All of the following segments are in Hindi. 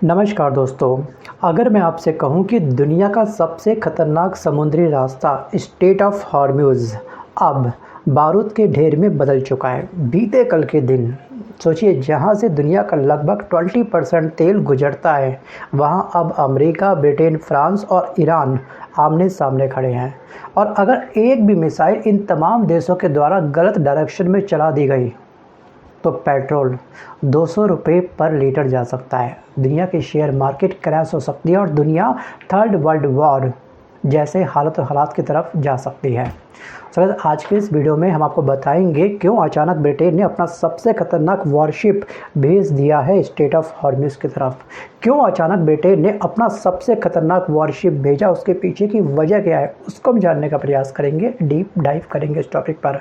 नमस्कार दोस्तों। अगर मैं आपसे कहूं कि दुनिया का सबसे खतरनाक समुद्री रास्ता स्ट्रेट ऑफ हॉर्मुज़ अब बारूद के ढेर में बदल चुका है। बीते कल के दिन सोचिए, जहां से दुनिया का लगभग 20% तेल गुजरता है, वहां अब अमेरिका, ब्रिटेन, फ्रांस और ईरान आमने सामने खड़े हैं। और अगर एक भी मिसाइल इन तमाम देशों के द्वारा गलत डायरेक्शन में चला दी गई तो पेट्रोल 200 रुपये पर लीटर जा सकता है। दुनिया की शेयर मार्केट क्रैश हो सकती है और दुनिया थर्ड वर्ल्ड वॉर जैसे हालात की तरफ जा सकती है। सर, आज के इस वीडियो में हम आपको बताएंगे क्यों अचानक ब्रिटेन ने अपना सबसे खतरनाक वॉरशिप भेज दिया है स्ट्रेट ऑफ हॉर्मुज़ की तरफ। क्यों अचानक ब्रिटेन ने अपना सबसे खतरनाक वॉरशिप भेजा, उसके पीछे की वजह क्या है, उसको हम जानने का प्रयास करेंगे। डीप डाइव करेंगे इस टॉपिक पर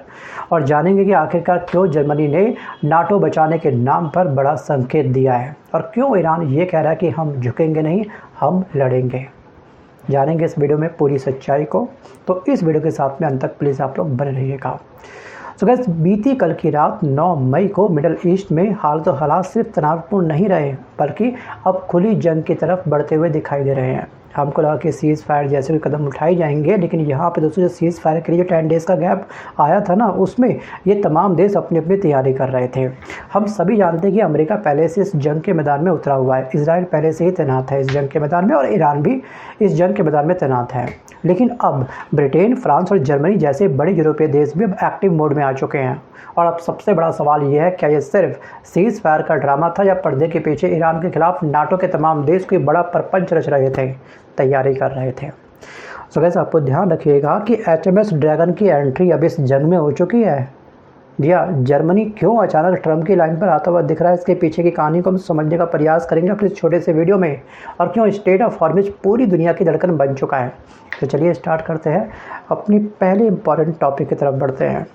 और जानेंगे कि आखिरकार क्यों जर्मनी ने नाटो बचाने के नाम पर बड़ा संकेत दिया है और क्यों ईरान ये कह रहा है कि हम झुकेंगे नहीं, हम लड़ेंगे। जानेंगे इस वीडियो में पूरी सच्चाई को, तो इस वीडियो के साथ में अंत तक प्लीज़ आप लोग बने रहिएगा। सो गाइस, बीती कल की रात 9 मई को मिडल ईस्ट में हालात सिर्फ तनावपूर्ण नहीं रहे, बल्कि अब खुली जंग की तरफ बढ़ते हुए दिखाई दे रहे हैं। हमको लगा कि सीज़ फायर जैसे भी कदम उठाए जाएंगे, लेकिन यहाँ पे दोस्तों जो सीज़ फायर के लिए जो 10 डेज़ का गैप आया था ना, उसमें ये तमाम देश अपनी अपनी तैयारी कर रहे थे। हम सभी जानते हैं कि अमेरिका पहले से इस जंग के मैदान में उतरा हुआ है, इजराइल पहले से ही तैनात है इस जंग के मैदान में और ईरान भी इस जंग के मैदान में तैनात है। लेकिन अब ब्रिटेन, फ्रांस और जर्मनी जैसे बड़े यूरोपीय देश भी अब एक्टिव मोड में आ चुके हैं। और अब सबसे बड़ा सवाल ये है, क्या ये सिर्फ सीज़ फायर का ड्रामा था या पर्दे के पीछे ईरान के खिलाफ नाटो के तमाम देश कोई बड़ा प्रपंच रच रहे थे, तैयारी कर रहे थे। सो गाइस, आपको ध्यान रखिएगा कि HMS ड्रैगन की एंट्री अब इस जंग में हो चुकी है। जर्मनी क्यों अचानक ट्रम्प की लाइन पर आता हुआ दिख रहा है, इसके पीछे की कहानी को हम समझने का प्रयास करेंगे अपने छोटे से वीडियो में। और क्यों स्ट्रेट ऑफ हॉर्मुज़ पूरी दुनिया की धड़कन बन चुका है। तो चलिए स्टार्ट करते हैं, अपनी पहले इंपॉर्टेंट टॉपिक की तरफ बढ़ते हैं।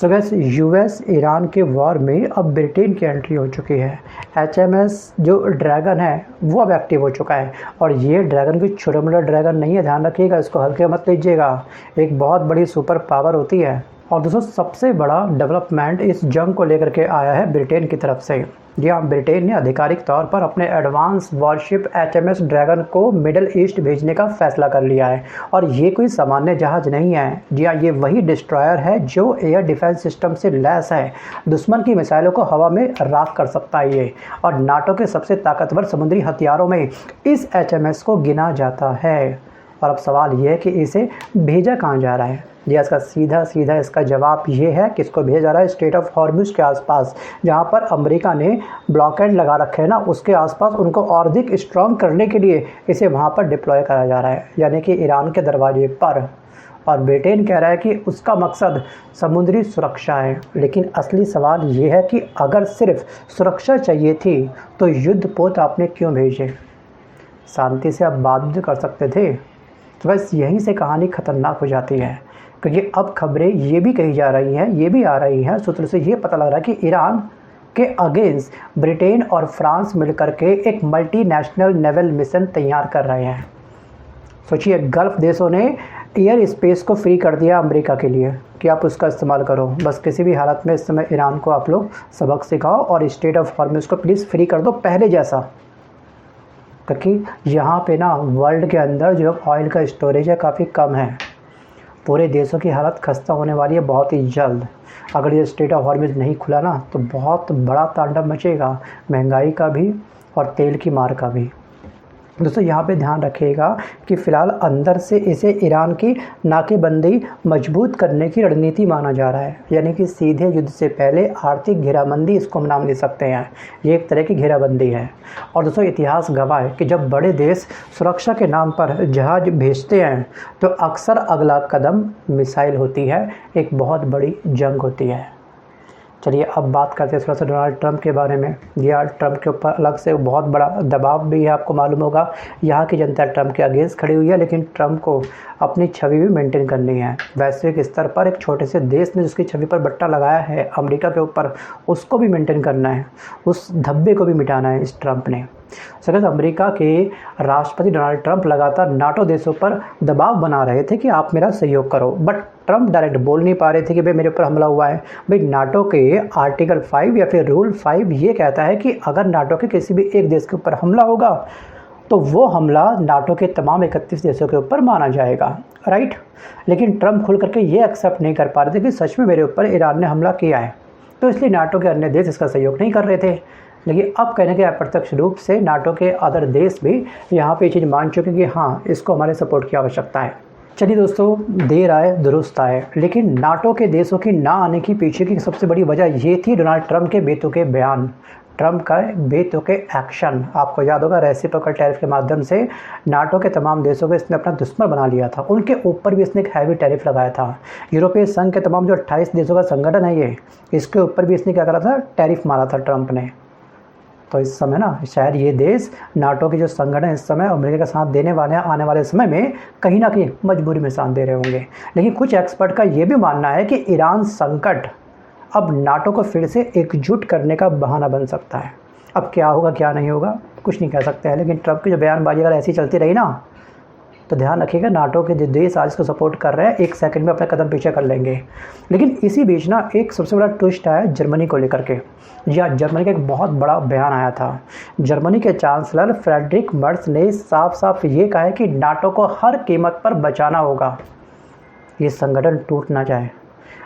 सो गाइस, US ईरान के वॉर में अब ब्रिटेन की एंट्री हो चुकी है। HMS जो ड्रैगन है वो अब एक्टिव हो चुका है और ये ड्रैगन कोई छोटा मोटा ड्रैगन नहीं है, ध्यान रखिएगा, इसको हल्के मत लीजिएगा। एक बहुत बड़ी सुपर पावर होती है। और दोस्तों, सबसे बड़ा डेवलपमेंट इस जंग को लेकर के आया है ब्रिटेन की तरफ से। जी हाँ, ब्रिटेन ने आधिकारिक तौर पर अपने एडवांस वॉरशिप HMS ड्रैगन को मिडल ईस्ट भेजने का फैसला कर लिया है। और ये कोई सामान्य जहाज़ नहीं है। जी हाँ, ये वही डिस्ट्रॉयर है जो एयर डिफेंस सिस्टम से लैस है। दुश्मन की मिसाइलों को हवा में राख कर सकता है ये, और नाटो के सबसे ताकतवर समुद्री हथियारों में इस HMS को गिना जाता है। और अब सवाल ये है कि इसे भेजा कहाँ जा रहा है। जी, इसका सीधा इसका जवाब ये है कि इसको भेजा जा रहा है स्ट्रेट ऑफ हॉर्मुज़ के आसपास, जहाँ पर अमेरिका ने ब्लॉकेड लगा रखे हैं ना, उसके आसपास उनको और अधिक स्ट्रॉन्ग करने के लिए इसे वहाँ पर डिप्लॉय करा जा रहा है, यानी कि ईरान के दरवाजे पर। और ब्रिटेन कह रहा है कि उसका मकसद समुद्री सुरक्षा है। लेकिन असली सवाल ये है कि अगर सिर्फ सुरक्षा चाहिए थी तो युद्धपोत आपने क्यों भेजे? शांति से आप बात भी कर सकते थे। तो बस यहीं से कहानी खतरनाक हो जाती है, क्योंकि अब खबरें ये भी कही जा रही हैं, ये भी आ रही हैं, सूत्र से ये पता लग रहा है कि ईरान के अगेंस्ट ब्रिटेन और फ्रांस मिलकर के एक मल्टीनेशनल नेवल मिशन तैयार कर रहे हैं। सोचिए, गल्फ देशों ने एयर स्पेस को फ्री कर दिया अमेरिका के लिए कि आप उसका इस्तेमाल करो, बस किसी भी हालत में इस समय ईरान को आप लोग सबक सिखाओ और स्ट्रेट ऑफ हॉर्मुज़ को प्लीज़ फ्री कर दो पहले जैसा। क्योंकि यहाँ पे ना वर्ल्ड के अंदर जो ऑयल का स्टोरेज है काफ़ी कम है। पूरे देशों की हालत खस्ता होने वाली है बहुत ही जल्द। अगर ये स्ट्रेट ऑफ हॉर्मुज़ नहीं खुला ना तो बहुत बड़ा तांडव मचेगा, महंगाई का भी और तेल की मार का भी। दोस्तों, यहाँ पे ध्यान रखिएगा कि फ़िलहाल अंदर से इसे ईरान की नाकेबंदी मजबूत करने की रणनीति माना जा रहा है, यानी कि सीधे युद्ध से पहले आर्थिक घेराबंदी इसको हम नाम ले सकते हैं। ये एक तरह की घेराबंदी है। और दोस्तों, इतिहास गवाह है कि जब बड़े देश सुरक्षा के नाम पर जहाज़ भेजते हैं तो अक्सर अगला कदम मिसाइल होती है, एक बहुत बड़ी जंग होती है। चलिए अब बात करते हैं थोड़ा सा डोनाल्ड ट्रंप के बारे में। यह ट्रंप के ऊपर अलग से बहुत बड़ा दबाव भी है, आपको मालूम होगा। यहाँ की जनता ट्रंप के अगेंस्ट खड़ी हुई है, लेकिन ट्रंप को अपनी छवि भी मेंटेन करनी है। वैश्विक स्तर पर एक छोटे से देश ने जिसकी छवि पर बट्टा लगाया है अमेरिका के ऊपर, उसको भी मेंटेन करना है, उस धब्बे को भी मिटाना है इस ट्रंप ने। सो गाइस, अमेरिका के राष्ट्रपति डोनाल्ड ट्रंप लगातार नाटो देशों पर दबाव बना रहे थे कि आप मेरा सहयोग करो, बट ट्रंप डायरेक्ट बोल नहीं पा रहे थे कि भाई मेरे ऊपर हमला हुआ है। भाई नाटो के आर्टिकल 5 या फिर रूल 5 ये कहता है कि अगर नाटो के किसी भी एक देश के ऊपर हमला होगा तो वो हमला नाटो के तमाम 31 देशों के ऊपर माना जाएगा, राइट। लेकिन ट्रंप खुल करके ये एक्सेप्ट नहीं कर पा रहे थे कि सच में मेरे ऊपर ईरान ने हमला किया है, तो इसलिए नाटो के अन्य देश इसका सहयोग नहीं कर रहे थे। लेकिन अब कहने के अप्रत्यक्ष रूप से नाटो के अदर देश भी यहाँ पे ये चीज़ मान चुके कि हाँ, इसको हमारे सपोर्ट की आवश्यकता है। चलिए दोस्तों, देर आए दुरुस्त आए, लेकिन नाटो के देशों की ना आने की पीछे की सबसे बड़ी वजह ये थी डोनाल्ड ट्रंप के बेतुके बयान, ट्रंप का बेतुके एक्शन। आपको याद होगा, रेसिप्रोकल टैरिफ के माध्यम से नाटो के तमाम देशों को इसने अपना दुश्मन बना लिया था, उनके ऊपर भी इसने एक हैवी टैरिफ लगाया था। यूरोपीय संघ के तमाम जो 28 देशों का संगठन है ये, इसके ऊपर भी इसने क्या करा था, टैरिफ मारा था ट्रंप ने। तो इस समय ना शायद ये देश नाटो के जो संगठन इस समय अमेरिका का साथ देने वाले हैं, आने वाले समय में कहीं ना कहीं मजबूरी में साथ दे रहे होंगे। लेकिन कुछ एक्सपर्ट का ये भी मानना है कि ईरान संकट अब नाटो को फिर से एकजुट करने का बहाना बन सकता है। अब क्या होगा क्या नहीं होगा कुछ नहीं कह सकते हैं, लेकिन ट्रंप की जो बयानबाजी अगर ऐसी चलती रही ना, तो ध्यान रखिएगा नाटो के जो देश आज इसको सपोर्ट कर रहे हैं एक सेकंड में अपना कदम पीछे कर लेंगे। लेकिन इसी बीच ना एक सबसे बड़ा ट्विस्ट आया जर्मनी को लेकर के। या जर्मनी का एक बहुत बड़ा बयान आया था। जर्मनी के चांसलर फ्रेडरिक मर्स ने साफ साफ ये कहा है कि नाटो को हर कीमत पर बचाना होगा, ये संगठन टूट ना जाए।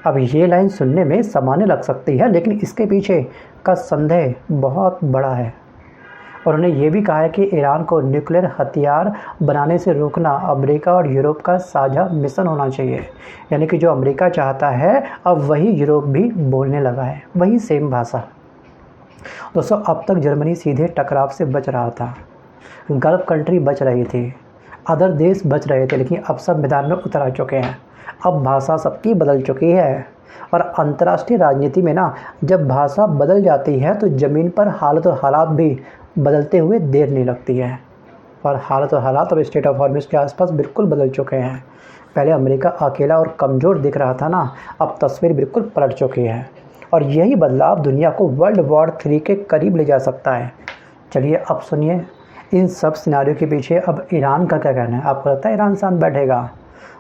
अब ये लाइन सुनने में सामान्य लग सकती है, लेकिन इसके पीछे का संदेह बहुत बड़ा है। और उन्होंने ये भी कहा है कि ईरान को न्यूक्लियर हथियार बनाने से रोकना अमेरिका और यूरोप का साझा मिशन होना चाहिए। यानी कि जो अमेरिका चाहता है अब वही यूरोप भी बोलने लगा है, वही सेम भाषा। दोस्तों, अब तक जर्मनी सीधे टकराव से बच रहा था, गल्फ कंट्री बच रही थी, अदर देश बच रहे थे, लेकिन अब सब मैदान में उतर आ चुके हैं। अब भाषा सबकी बदल चुकी है। और अंतर्राष्ट्रीय राजनीति में ना जब भाषा बदल जाती है तो ज़मीन पर हालत और हालात भी बदलते हुए देर नहीं लगती है। और हालत और हालात अब स्टेट ऑफ हॉर्मुज़ के आसपास बिल्कुल बदल चुके हैं। पहले अमेरिका अकेला और कमज़ोर दिख रहा था ना, अब तस्वीर बिल्कुल पलट चुकी है। और यही बदलाव दुनिया को वर्ल्ड वॉर 3 के करीब ले जा सकता है। चलिए अब सुनिए इन सब सिनारियों के पीछे अब ईरान का क्या कहना है। आपको लगता है ईरान शांत बैठेगा?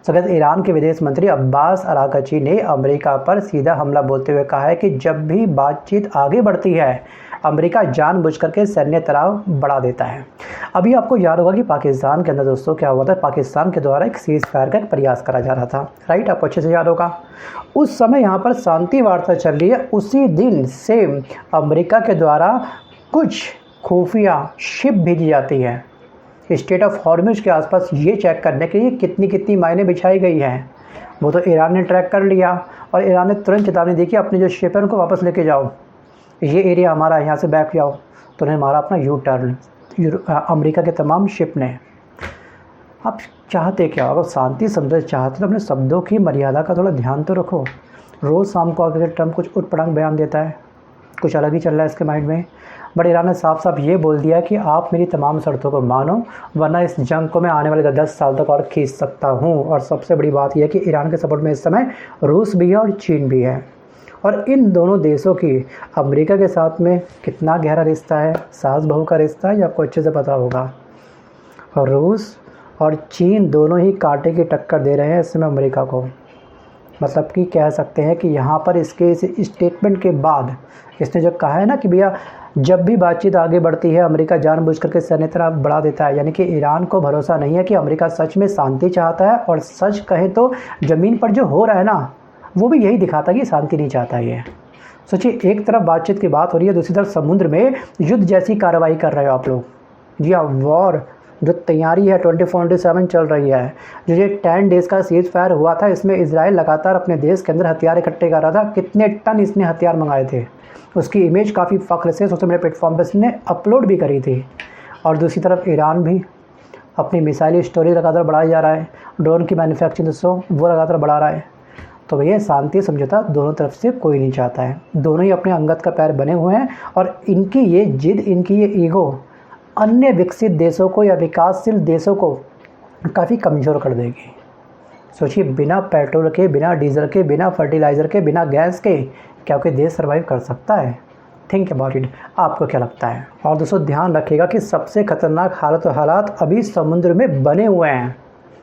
सगैर ईरान के विदेश मंत्री अब्बास अरागची ने अमेरिका पर सीधा हमला बोलते हुए कहा है कि जब भी बातचीत आगे बढ़ती है अमेरिका जानबूझकर के सैन्य तनाव बढ़ा देता है। अभी आपको याद होगा कि पाकिस्तान के अंदर दोस्तों क्या हुआ था, पाकिस्तान के द्वारा एक सीज फायर का प्रयास करा जा रहा था, राइट। आपको अच्छे से याद होगा। उस समय यहाँ पर शांति वार्ता चल रही है, उसी दिन सेम अमेरिका के द्वारा कुछ खुफिया शिप भेजी जाती है स्टेट ऑफ हॉर्मुज़ के आसपास ये चेक करने के लिए कितनी मायने बिछाई गई हैं। वो तो ईरान ने ट्रैक कर लिया और ईरान ने तुरंत चेतावनी दी कि अपने जो शिप है उनको वापस लेके जाओ, ये एरिया हमारा है, यहाँ से बैक जाओ। तो उन्हें मारा अपना यू टर्न अमेरिका के तमाम शिप ने। आप चाहते क्या, अगर शांति समझे चाहते तो अपने शब्दों की मर्यादा का थोड़ा ध्यान तो रखो। रोज़ शाम को आकर ट्रंप कुछ उटपटांग बयान देता है, कुछ अलग ही चल रहा है इसके माइंड में। बट ईरान ने साफ साफ ये बोल दिया कि आप मेरी तमाम शर्तों को मानो, वरना इस जंग को मैं आने वाले 10 साल तक और खींच सकता हूँ। और सबसे बड़ी बात यह है कि ईरान के सपोर्ट में इस समय रूस भी है और चीन भी है। और इन दोनों देशों की अमेरिका के साथ में कितना गहरा रिश्ता है, सास बहू का रिश्ता है, ये आपको अच्छे से पता होगा। और रूस और चीन दोनों ही कांटे की टक्कर दे रहे हैं इस समय अमेरिका को। मतलब कि कह सकते हैं कि यहाँ पर इसके इस स्टेटमेंट के बाद इसने जो कहा है ना कि भैया जब भी बातचीत आगे बढ़ती है अमेरिका जानबूझ करके सैन्य तनाव बढ़ा देता है, यानी कि ईरान को भरोसा नहीं है कि अमेरिका सच में शांति चाहता है। और सच कहें तो ज़मीन पर जो हो रहा है ना वो भी यही दिखाता है कि शांति नहीं चाहता है। सोचिए, एक तरफ बातचीत की बात हो रही है, दूसरी तरफ समुद्र में युद्ध जैसी कार्रवाई कर रहे हो आप लोग। जी हाँ, वॉर जो तैयारी है 24/7 चल रही है। जो ये 10 डेज़ का सीज फायर हुआ था, इसमें इजराइल लगातार अपने देश के अंदर हथियार इकट्ठे कर रहा था। कितने टन इसने हथियार मंगाए थे, उसकी इमेज काफ़ी फ़ख्र से सोशल मीडिया प्लेटफॉर्म पर इसने अपलोड भी करी थी। और दूसरी तरफ ईरान भी अपनी मिसाइली स्टोरेज लगातार बढ़ाया जा रहा है, ड्रोन की मैन्युफैक्चरिंग दोस्तों वो लगातार बढ़ा रहा है। तो भैया शांति समझौता दोनों तरफ से कोई नहीं चाहता है, दोनों ही अपने अंगत का पैर बने हुए हैं। और इनकी ये जिद, इनकी ये ईगो अन्य विकसित देशों को या विकासशील देशों को काफ़ी कमज़ोर कर देगी। सोचिए, बिना पेट्रोल के, बिना डीजल के, बिना फर्टिलाइज़र के, बिना गैस के क्या कोई देश सर्वाइव कर सकता है? थिंक अबाउट इट, आपको क्या लगता है? और दोस्तों ध्यान रखिएगा कि सबसे खतरनाक हालात अभी समुद्र में बने हुए हैं।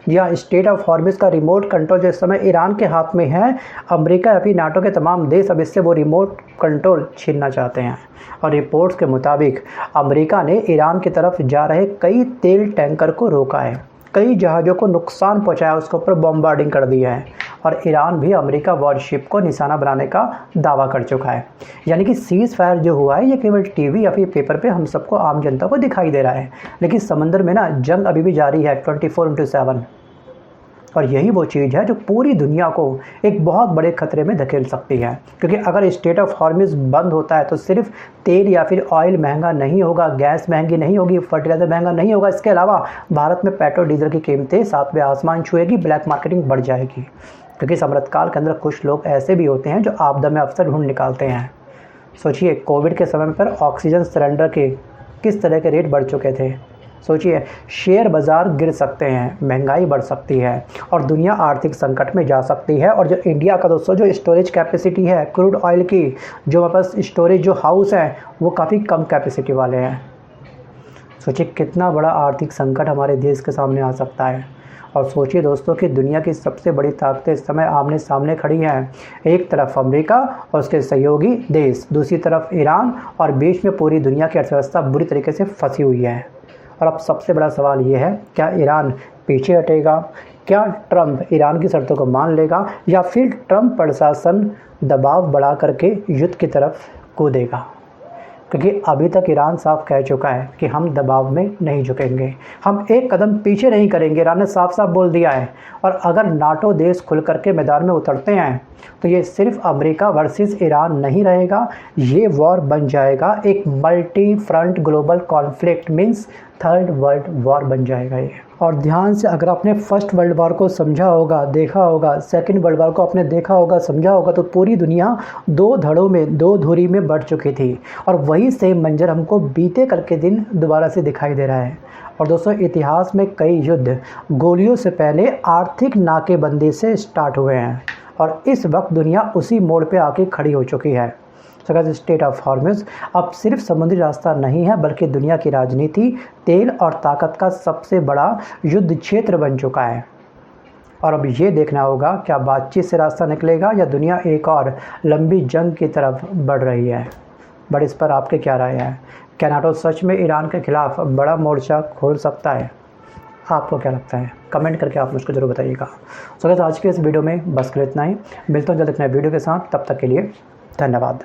या स्टेट ऑफ हॉर्मुज़ का रिमोट कंट्रोल जो इस समय ईरान के हाथ में है, अमेरिका या फिर नाटो के तमाम देश अब इससे वो रिमोट कंट्रोल छीनना चाहते हैं। और रिपोर्ट्स के मुताबिक अमेरिका ने ईरान की तरफ जा रहे कई तेल टैंकर को रोका है, कई जहाज़ों को नुकसान पहुंचाया, उसके ऊपर बॉम्बार्डिंग कर दी है। और ईरान भी अमेरिका वॉरशिप को निशाना बनाने का दावा कर चुका है। यानी कि सीज़ फायर जो हुआ है ये केवल टीवी या फिर पेपर पे हम सबको, आम जनता को दिखाई दे रहा है, लेकिन समंदर में ना जंग अभी भी जारी है 24/7। और यही वो चीज़ है जो पूरी दुनिया को एक बहुत बड़े खतरे में धकेल सकती है। क्योंकि अगर स्टेट ऑफ हॉर्मुज़ बंद होता है तो सिर्फ तेल या फिर ऑयल महंगा नहीं होगा, गैस महंगी नहीं होगी, फर्टिलाइज़र महंगा नहीं होगा, इसके अलावा भारत में पेट्रोल डीजल की कीमतें सातवें आसमान छुएगी, ब्लैक मार्केटिंग बढ़ जाएगी। क्योंकि अमृतकाल के अंदर कुछ लोग ऐसे भी होते हैं जो आपदा में अवसर ढूंढ निकालते हैं। सोचिए कोविड के समय पर ऑक्सीजन सिलेंडर के किस तरह के रेट बढ़ चुके थे। सोचिए शेयर बाज़ार गिर सकते हैं, महंगाई बढ़ सकती है और दुनिया आर्थिक संकट में जा सकती है। और जो इंडिया का दोस्तों जो स्टोरेज कैपेसिटी है क्रूड ऑयल की, जो हमारे पास स्टोरेज जो हाउस है वो काफ़ी कम कैपेसिटी वाले हैं। सोचिए कितना बड़ा आर्थिक संकट हमारे देश के सामने आ सकता है। और सोचिए दोस्तों कि दुनिया की सबसे बड़ी ताकतें इस समय आमने सामने खड़ी हैं। एक तरफ अमेरिका और उसके सहयोगी देश, दूसरी तरफ ईरान, और बीच में पूरी दुनिया की अर्थव्यवस्था बुरी तरीके से फंसी हुई है। और अब सबसे बड़ा सवाल ये है, क्या ईरान पीछे हटेगा? क्या ट्रंप ईरान की शर्तों को मान लेगा या फिर ट्रंप प्रशासन दबाव बढ़ा करके युद्ध की तरफ कूदेगा? क्योंकि अभी तक ईरान साफ कह चुका है कि हम दबाव में नहीं झुकेंगे, हम एक कदम पीछे नहीं करेंगे। ईरान ने साफ साफ बोल दिया है। और अगर नाटो देश खुल करके मैदान में उतरते हैं तो ये सिर्फ अमेरिका वर्सेस ईरान नहीं रहेगा, ये वॉर बन जाएगा एक multi front global conflict, means third world war बन जाएगा ये। और ध्यान से अगर आपने फर्स्ट वर्ल्ड वॉर को समझा होगा, देखा होगा, सेकंड वर्ल्ड वॉर को आपने देखा होगा, समझा होगा, तो पूरी दुनिया दो धड़ों में, दो धुरी में बढ़ चुकी थी। और वही सेम मंजर हमको बीते कल के दिन दोबारा से दिखाई दे रहा है। और दोस्तों इतिहास में कई युद्ध गोलियों से पहले आर्थिक नाकेबंदी से स्टार्ट हुए हैं और इस वक्त दुनिया उसी मोड़ पे आके खड़ी हो चुकी है। स्टेट ऑफ हॉर्मुज़ अब सिर्फ समुद्री रास्ता नहीं है, बल्कि दुनिया की राजनीति, तेल और ताकत का सबसे बड़ा युद्ध क्षेत्र बन चुका है। और अब ये देखना होगा क्या बातचीत से रास्ता निकलेगा या दुनिया एक और लंबी जंग की तरफ बढ़ रही है। बट इस पर आपके क्या राय है? क्या नाटो सच में ईरान के खिलाफ बड़ा मोर्चा खोल सकता है? आपको क्या लगता है? कमेंट करके आप मुझको जरूर बताइएगा। सो गाइस आज के इस वीडियो में बस कर इतना ही। मिलता हूँ जल्द एक नए वीडियो के साथ, तब तक के लिए धन्यवाद।